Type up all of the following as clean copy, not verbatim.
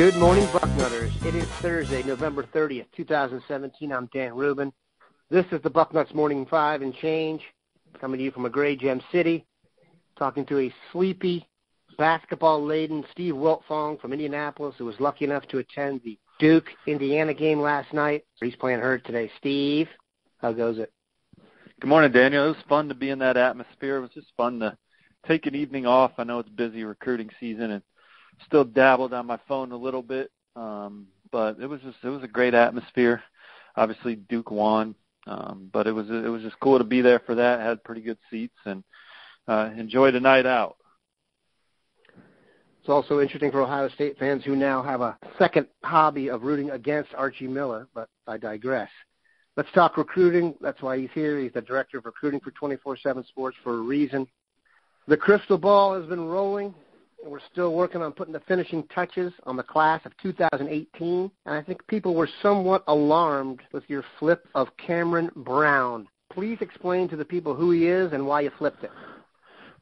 Good morning, Bucknutters. It is Thursday, November 30th, 2017. I'm Dan Rubin. This is the Bucknuts Morning 5 and Change, coming to you from a gray gem city, talking to a sleepy, basketball-laden Steve Wiltfong from Indianapolis, who was lucky enough to attend the Duke-Indiana game last night. He's playing hurt today. Steve, how goes it? Good morning, Daniel. It was fun to be in that atmosphere. It was just fun to take an evening off. I know it's busy recruiting season and still dabbled on my phone a little bit, but it was a great atmosphere. Obviously, Duke won, but it was just cool to be there for that. Had pretty good seats and enjoyed a night out. It's also interesting for Ohio State fans who now have a second hobby of rooting against Archie Miller, but I digress. Let's talk recruiting. That's why he's here. He's the director of recruiting for 24/7 Sports for a reason. The crystal ball has been rolling, and we're still working on putting the finishing touches on the class of 2018. And I think people were somewhat alarmed with your flip of Cameron Brown. Please explain to the people who he is and why you flipped it.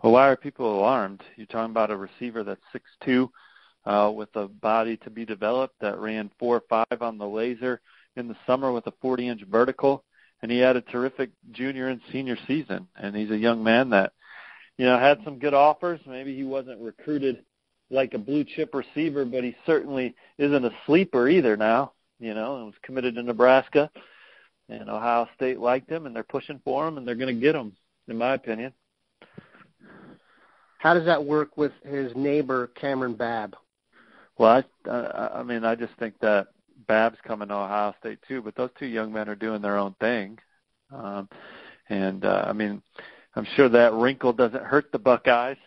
Well, why are people alarmed? You're talking about a receiver that's 6'2", with a body to be developed that ran 4.5 on the laser in the summer with a 40-inch vertical, and he had a terrific junior and senior season. And he's a young man that, had some good offers. Maybe he wasn't recruited like a blue-chip receiver, but he certainly isn't a sleeper either now, and was committed to Nebraska. And Ohio State liked him, and they're pushing for him, and they're going to get him, in my opinion. How does that work with his neighbor, Cameron Babb? Well, I just think that Babb's coming to Ohio State too, but those two young men are doing their own thing. I'm sure that wrinkle doesn't hurt the Buckeyes,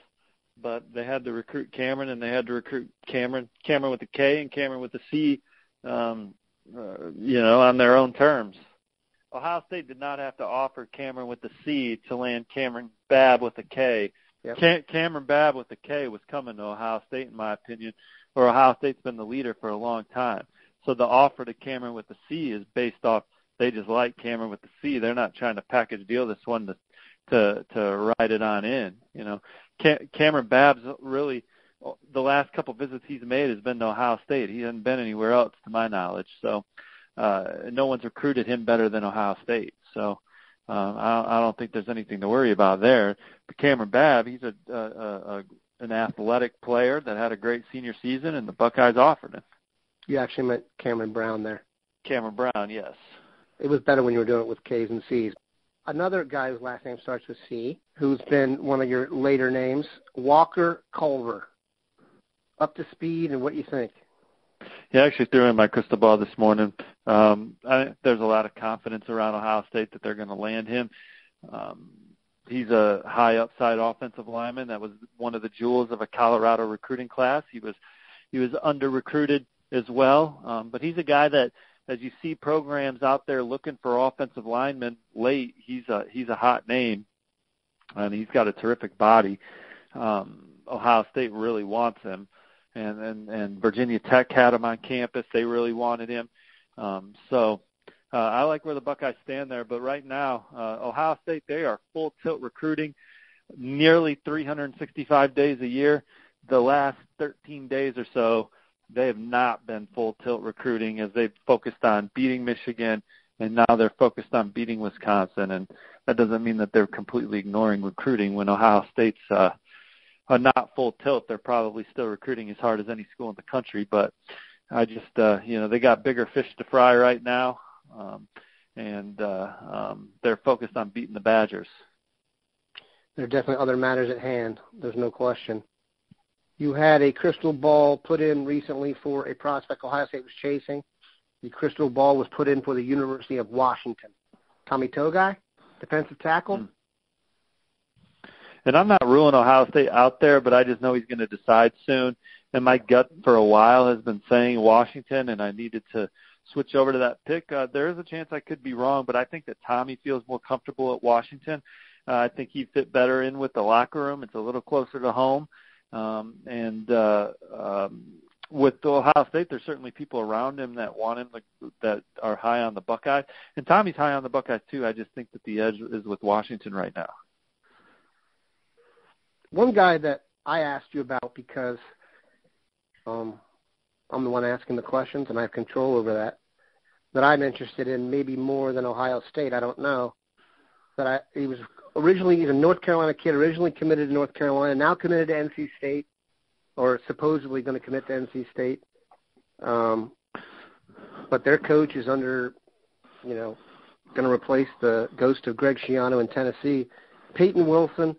but they had to recruit Cameron, and they had to recruit Cameron with a K and Cameron with a C, on their own terms. Ohio State did not have to offer Cameron with a C to land Cameron Babb with a K. Yep. Cameron Babb with a K was coming to Ohio State, in my opinion, or Ohio State's been the leader for a long time. So the offer to Cameron with the C is based off they just like Cameron with the C. They're not trying to package deal this one to ride it on in. Cameron Babb's really, the last couple visits he's made has been to Ohio State. He hasn't been anywhere else to my knowledge. So no one's recruited him better than Ohio State. So I don't think there's anything to worry about there. But Cameron Babb, he's an athletic player that had a great senior season, and the Buckeyes offered him. You actually meant Cameron Brown there. Cameron Brown, yes. It was better when you were doing it with K's and C's. Another guy whose last name starts with C, who's been one of your later names, Walker Culver. Up to speed, and what do you think? Yeah, I actually threw in my crystal ball this morning. I think there's a lot of confidence around Ohio State that they're going to land him. He's a high upside offensive lineman. That was one of the jewels of a Colorado recruiting class. He was under-recruited as well, but he's a guy that, as you see programs out there looking for offensive linemen late, he's a hot name, and he's got a terrific body. Ohio State really wants him, and Virginia Tech had him on campus. They really wanted him. I like where the Buckeyes stand there, but right now, Ohio State, they are full tilt recruiting nearly 365 days a year. The last 13 days or so, they have not been full tilt recruiting as they've focused on beating Michigan, and now they're focused on beating Wisconsin. And that doesn't mean that they're completely ignoring recruiting. When Ohio State's are not full tilt, they're probably still recruiting as hard as any school in the country. But I just, they got bigger fish to fry right now, and they're focused on beating the Badgers. There are definitely other matters at hand. There's no question. You had a crystal ball put in recently for a prospect Ohio State was chasing. The crystal ball was put in for the University of Washington. Tommy Togiai, defensive tackle. And I'm not ruling Ohio State out there, but I just know he's going to decide soon. And my gut for a while has been saying Washington, and I needed to switch over to that pick. There is a chance I could be wrong, but I think that Tommy feels more comfortable at Washington. I think he'd fit better in with the locker room. It's a little closer to home. With Ohio State, there's certainly people around him that want him, that are high on the Buckeyes. And Tommy's high on the Buckeyes, too. I just think that the edge is with Washington right now. One guy that I asked you about because I'm the one asking the questions, and I have control over that I'm interested in maybe more than Ohio State. I don't know. But he's a North Carolina kid, originally committed to North Carolina, now committed to NC State, or supposedly going to commit to NC State. But their coach is going to replace the ghost of Greg Schiano in Tennessee. Payton Wilson,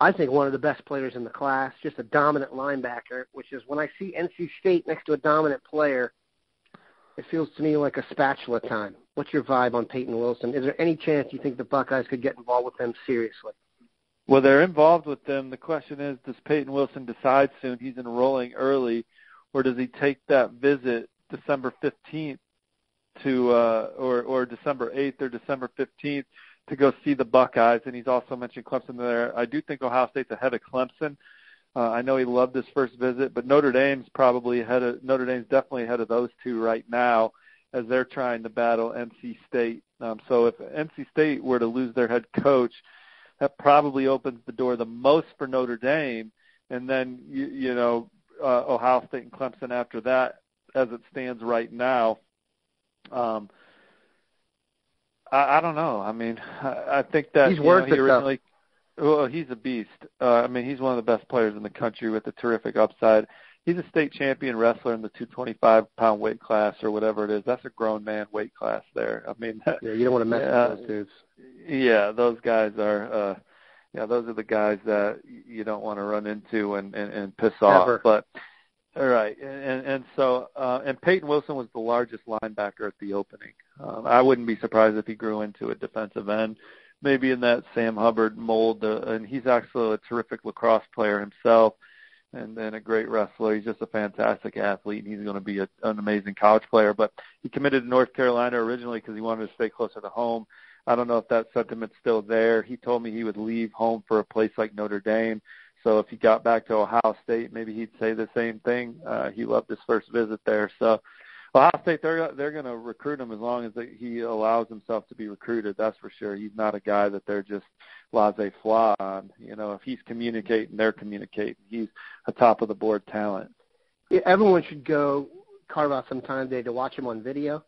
I think one of the best players in the class, just a dominant linebacker, which is when I see NC State next to a dominant player, it feels to me like a spatula time. What's your vibe on Payton Wilson? Is there any chance you think the Buckeyes could get involved with them seriously? Well, they're involved with them. The question is, does Payton Wilson decide soon he's enrolling early, or does he take that visit December 15th to or December 8th or December 15th to go see the Buckeyes? And he's also mentioned Clemson there. I do think Ohio State's ahead of Clemson. I know he loved his first visit, but Notre Dame's definitely ahead of those two right now as they're trying to battle NC State. So if NC State were to lose their head coach, that probably opens the door the most for Notre Dame, and then Ohio State and Clemson after that, as it stands right now. I don't know. I mean, I think that he's worth it, originally. Well, he's a beast. He's one of the best players in the country with a terrific upside. He's a state champion wrestler in the 225-pound weight class or whatever it is. That's a grown man weight class there. You don't want to mess with those dudes. Yeah, those guys are. Those are the guys that you don't want to run into and piss off. Ever. But all right, and so Payton Wilson was the largest linebacker at the opening. I wouldn't be surprised if he grew into a defensive end, maybe in that Sam Hubbard mold. And he's actually a terrific lacrosse player himself, and a great wrestler. He's just a fantastic athlete, and he's going to be an amazing college player. But he committed to North Carolina originally because he wanted to stay closer to home. I don't know if that sentiment's still there. He told me he would leave home for a place like Notre Dame. So if he got back to Ohio State, maybe he'd say the same thing. He loved his first visit there. So Ohio State, they're going to recruit him as long as he allows himself to be recruited. That's for sure. He's not a guy that they're just laissez-faire on. If he's communicating, they're communicating. He's a top-of-the-board talent. Yeah, everyone should go carve out some time today to watch him on video.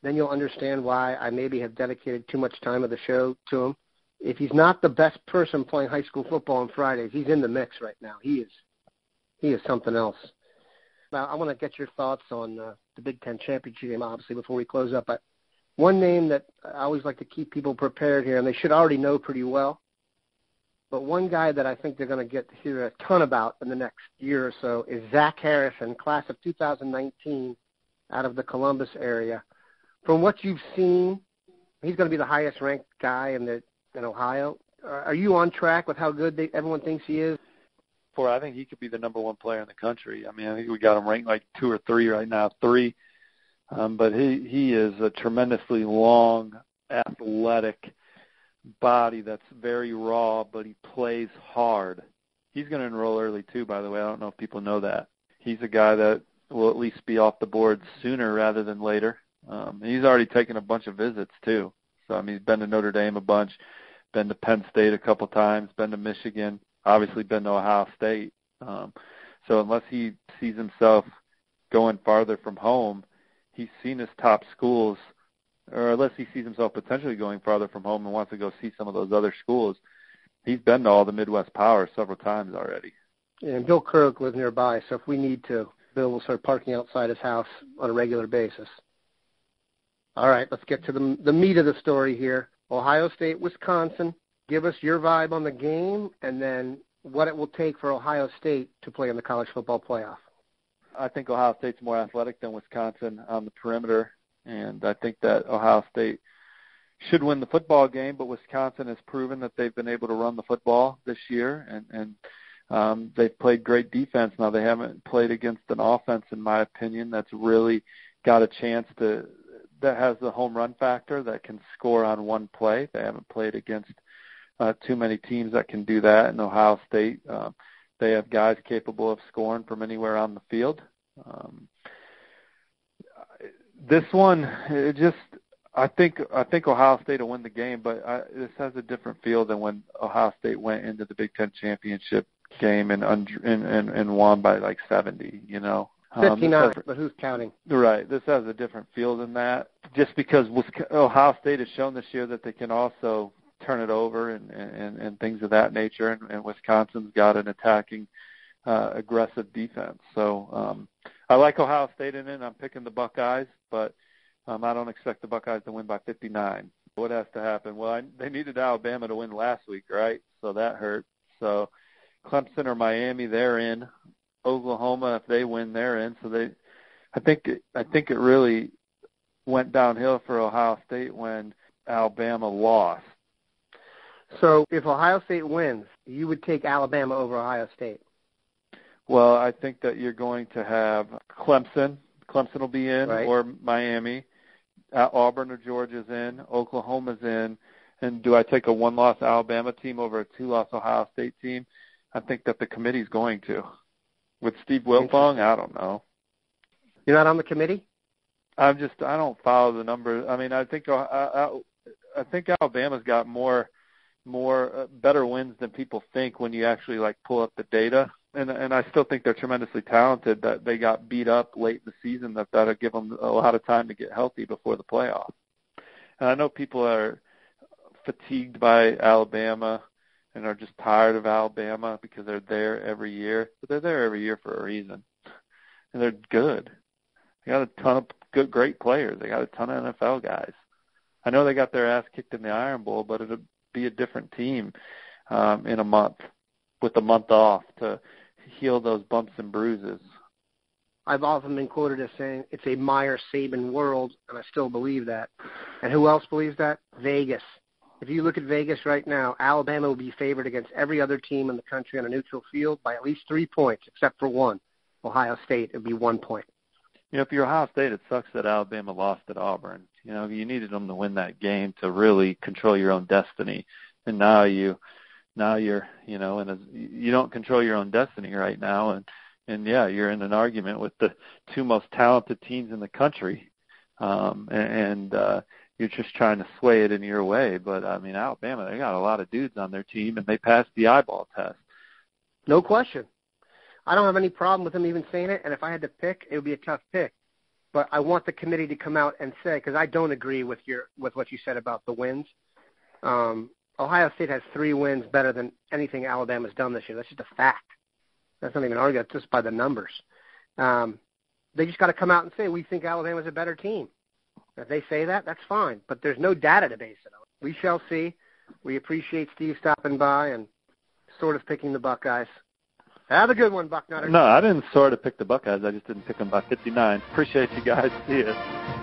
Then you'll understand why I maybe have dedicated too much time of the show to him. If he's not the best person playing high school football on Fridays, he's in the mix right now. He is something else. Now, I want to get your thoughts on the Big Ten championship game, obviously, before we close up. But one name that I always like to keep people prepared here, and they should already know pretty well, but one guy that I think they're going to get to hear a ton about in the next year or so is Zach Harrison, class of 2019, out of the Columbus area. From what you've seen, he's going to be the highest-ranked guy in Ohio. Are you on track with how good everyone thinks he is? I think he could be the number one player in the country. I think we got him ranked like 2 or 3 right now, 3. But he is a tremendously long, athletic body that's very raw, but he plays hard. He's going to enroll early too, by the way. I don't know if people know that. He's a guy that will at least be off the board sooner rather than later. He's already taken a bunch of visits too. So, he's been to Notre Dame a bunch, been to Penn State a couple times, been to Michigan, obviously been to Ohio State. So unless he sees himself going farther from home, he's seen his top schools, or unless he sees himself potentially going farther from home and wants to go see some of those other schools, he's been to all the Midwest Powers several times already. Yeah, and Bill Kurok lives nearby, so if we need to, Bill will start parking outside his house on a regular basis. All right, let's get to the meat of the story here. Ohio State, Wisconsin. Give us your vibe on the game and then what it will take for Ohio State to play in the college football playoff. I think Ohio State's more athletic than Wisconsin on the perimeter, and I think that Ohio State should win the football game, but Wisconsin has proven that they've been able to run the football this year, and they've played great defense. Now, they haven't played against an offense, in my opinion, that's really got a chance that has the home run factor, that can score on one play. They haven't played against too many teams that can do that. In Ohio State, they have guys capable of scoring from anywhere on the field. This one, I think Ohio State will win the game, but this has a different feel than when Ohio State went into the Big Ten championship game and won by like 70. 59, but who's counting? Right. This has a different feel than that, just because Ohio State has shown this year that they can also turn it over and things of that nature, and Wisconsin's got an attacking, aggressive defense. So I like Ohio State in it. I'm picking the Buckeyes, but I don't expect the Buckeyes to win by 59. What has to happen? Well, they needed Alabama to win last week, right? So that hurt. So Clemson or Miami, they're in. Oklahoma, if they win, they're in. So I think it really went downhill for Ohio State when Alabama lost. So if Ohio State wins, you would take Alabama over Ohio State? Well, I think that you're going to have Clemson. Clemson will be in, right, or Miami. Auburn or Georgia's in. Oklahoma's in. And do I take a one-loss Alabama team over a two-loss Ohio State team? I think that the committee's going to. With Steve Wiltfong, I don't know. You're not on the committee? I don't follow the numbers. I mean, I think Alabama's got more better wins than people think when you actually pull up the data. And I still think they're tremendously talented. That they got beat up late in the season. That'll give them a lot of time to get healthy before the playoff. And I know people are fatigued by Alabama and are just tired of Alabama because they're there every year. But they're there every year for a reason. And they're good. They got a ton of great players. They got a ton of NFL guys. I know they got their ass kicked in the Iron Bowl, but it'll be a different team in a month with a month off to heal those bumps and bruises. I've often been quoted as saying it's a Meyer-Saban world, and I still believe that. And who else believes that? Vegas. If you look at Vegas right now, Alabama will be favored against every other team in the country on a neutral field by at least 3 points, except for one. Ohio State, it would be 1 point. If you're Ohio State, it sucks that Alabama lost at Auburn. You needed them to win that game to really control your own destiny. And now you're, you don't control your own destiny right now. And yeah, you're in an argument with the two most talented teams in the country. You're just trying to sway it in your way. But, Alabama, they got a lot of dudes on their team, and they passed the eyeball test. No question. I don't have any problem with them even saying it, and if I had to pick, it would be a tough pick. But I want the committee to come out and say, because I don't agree with what you said about the wins. Ohio State has 3 wins better than anything Alabama's done this year. That's just a fact. That's not even argued. That's just by the numbers. They just got to come out and say, we think Alabama's a better team. If they say that, that's fine. But there's no data to base it on. We shall see. We appreciate Steve stopping by and sort of picking the Buckeyes. Have a good one, Bucknutter. No, I didn't sort of pick the Buckeyes. I just didn't pick them by 59. Appreciate you guys. See you.